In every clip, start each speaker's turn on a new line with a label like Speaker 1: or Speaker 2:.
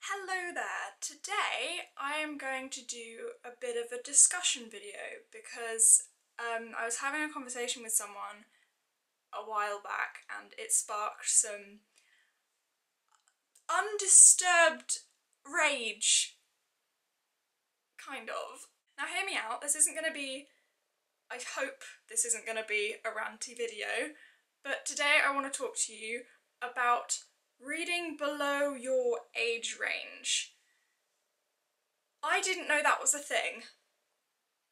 Speaker 1: Hello there! Today I am going to do a bit of a discussion video because I was having a conversation with someone a while back and it sparked some undisturbed rage, kind of. Now hear me out, I hope this isn't going to be a ranty video, but today I want to talk to you about reading below your age range. I didn't know that was a thing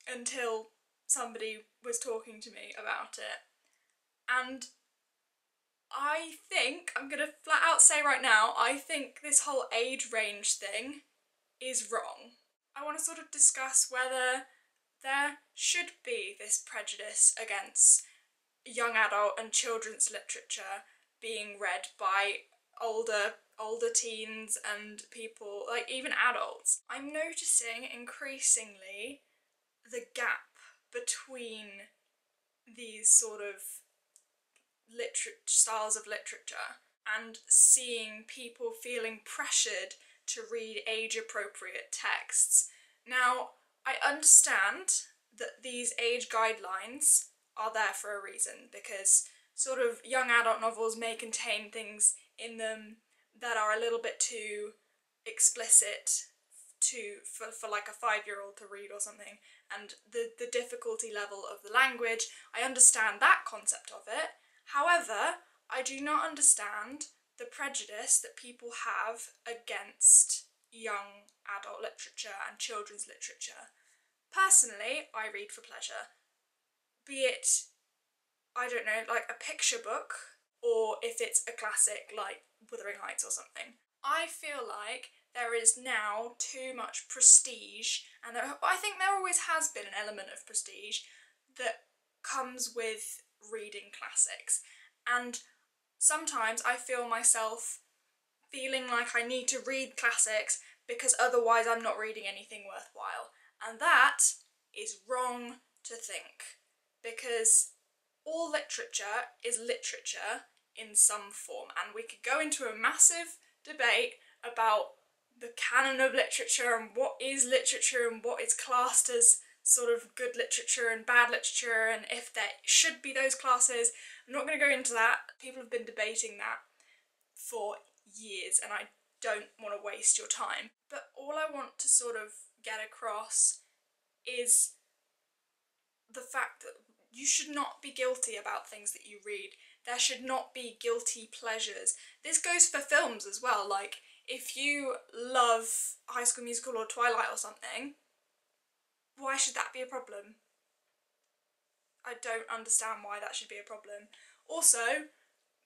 Speaker 1: until somebody was talking to me about it, and I think, I'm gonna flat out say right now, I think this whole age range thing is wrong. I want to sort of discuss whether there should be this prejudice against young adult and children's literature being read by older teens and people, like even adults. I'm noticing increasingly the gap between these sort of styles of literature and seeing people feeling pressured to read age-appropriate texts. Now, I understand that these age guidelines are there for a reason, because sort of young adult novels may contain things in them that are a little bit too explicit for like a 5-year-old to read or something, and the difficulty level of the language. I understand that concept of it. However, I do not understand the prejudice that people have against young adult literature and children's literature. Personally, I read for pleasure, be it, I don't know, like a picture book, or if it's a classic like Wuthering Heights or something. I feel like there is now too much prestige, and I think there always has been an element of prestige that comes with reading classics, and sometimes I feel myself feeling like I need to read classics because otherwise I'm not reading anything worthwhile, and that is wrong to think, because all literature is literature in some form, and we could go into a massive debate about the canon of literature and what is literature and what is classed as sort of good literature and bad literature, and if there should be those classes. I'm not going to go into that. People have been debating that for years and I don't want to waste your time. But all I want to sort of get across is the fact that you should not be guilty about things that you read. There should not be guilty pleasures. This goes for films as well. Like, if you love High School Musical or Twilight or something, why should that be a problem? I don't understand why that should be a problem. Also,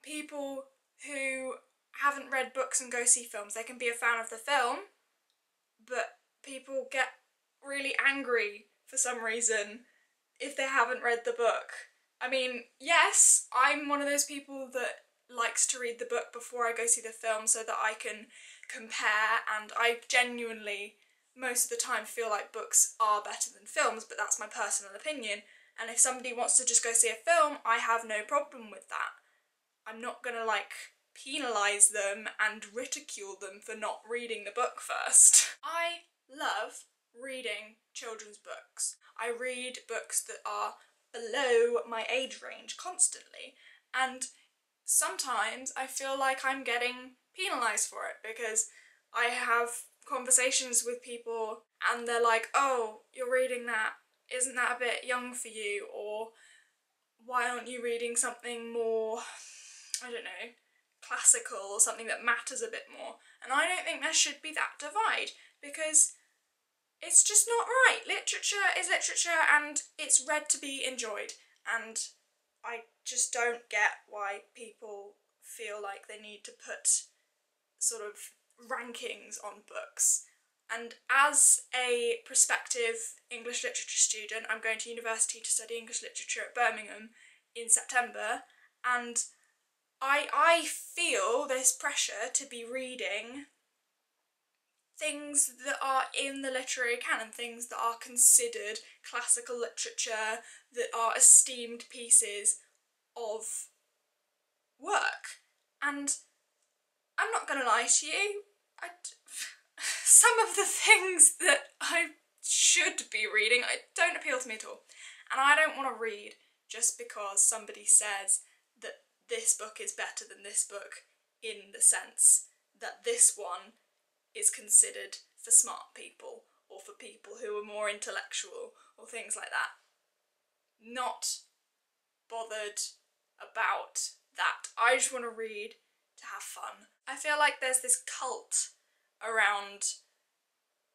Speaker 1: people who haven't read books and go see films, they can be a fan of the film, but people get really angry for some reason if they haven't read the book. I mean, yes, I'm one of those people that likes to read the book before I go see the film so that I can compare, and I genuinely, most of the time, feel like books are better than films, but that's my personal opinion, and if somebody wants to just go see a film, I have no problem with that. I'm not gonna, like, penalise them and ridicule them for not reading the book first. I love reading children's books. I read books that are below my age range constantly, and sometimes I feel like I'm getting penalised for it, because I have conversations with people and they're like, oh, you're reading that, isn't that a bit young for you? Or why aren't you reading something more, I don't know, classical or something that matters a bit more? And I don't think there should be that divide, because it's just not right. Literature is literature and it's read to be enjoyed, and I just don't get why people feel like they need to put sort of rankings on books. And as a prospective English literature student, I'm going to university to study English literature at Birmingham in September, and I feel this pressure to be reading things that are in the literary canon, things that are considered classical literature, that are esteemed pieces of work. And I'm not gonna lie to you, some of the things that I should be reading don't appeal to me at all. And I don't want to read just because somebody says that this book is better than this book, in the sense that this one is considered for smart people or for people who are more intellectual or things like that. Not bothered about that. I just want to read to have fun. I feel like there's this cult around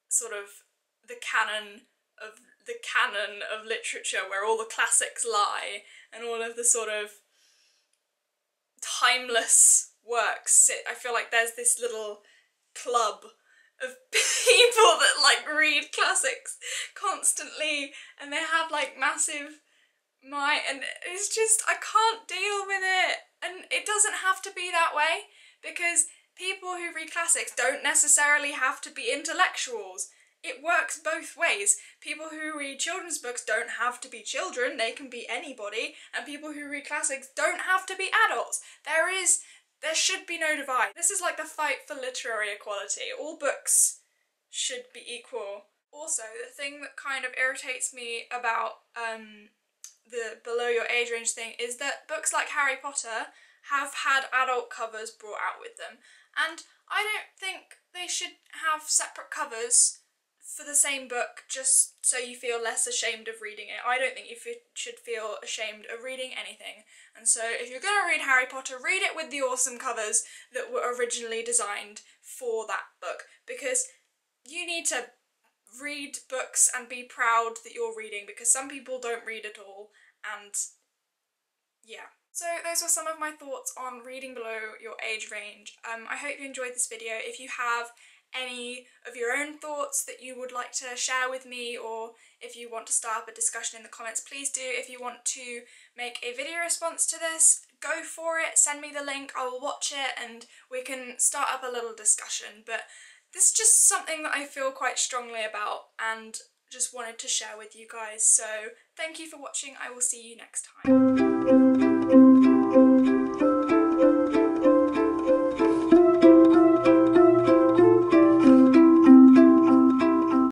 Speaker 1: sort of the canon of literature, where all the classics lie and all of the sort of timeless works sit. I feel like there's this little club of people that like read classics constantly, and they have like massive and it's just, I can't deal with it. And it doesn't have to be that way, because people who read classics don't necessarily have to be intellectuals. It works both ways. People who read children's books don't have to be children, they can be anybody, and people who read classics don't have to be adults. There should be no divide. This is like the fight for literary equality. All books should be equal. Also, the thing that kind of irritates me about the below your age range thing is that books like Harry Potter have had adult covers brought out with them, and I don't think they should have separate covers for the same book just so you feel less ashamed of reading it. I don't think you should feel ashamed of reading anything, and so if you're going to read Harry Potter, read it with the awesome covers that were originally designed for that book, because you need to read books and be proud that you're reading, because some people don't read at all, and yeah. So those were some of my thoughts on reading below your age range. I hope you enjoyed this video. If you have any of your own thoughts that you would like to share with me, or if you want to start up a discussion in the comments, please do. If you want to make a video response to this, go for it, send me the link, I will watch it and we can start up a little discussion. But this is just something that I feel quite strongly about and just wanted to share with you guys. So thank you for watching, I will see you next time.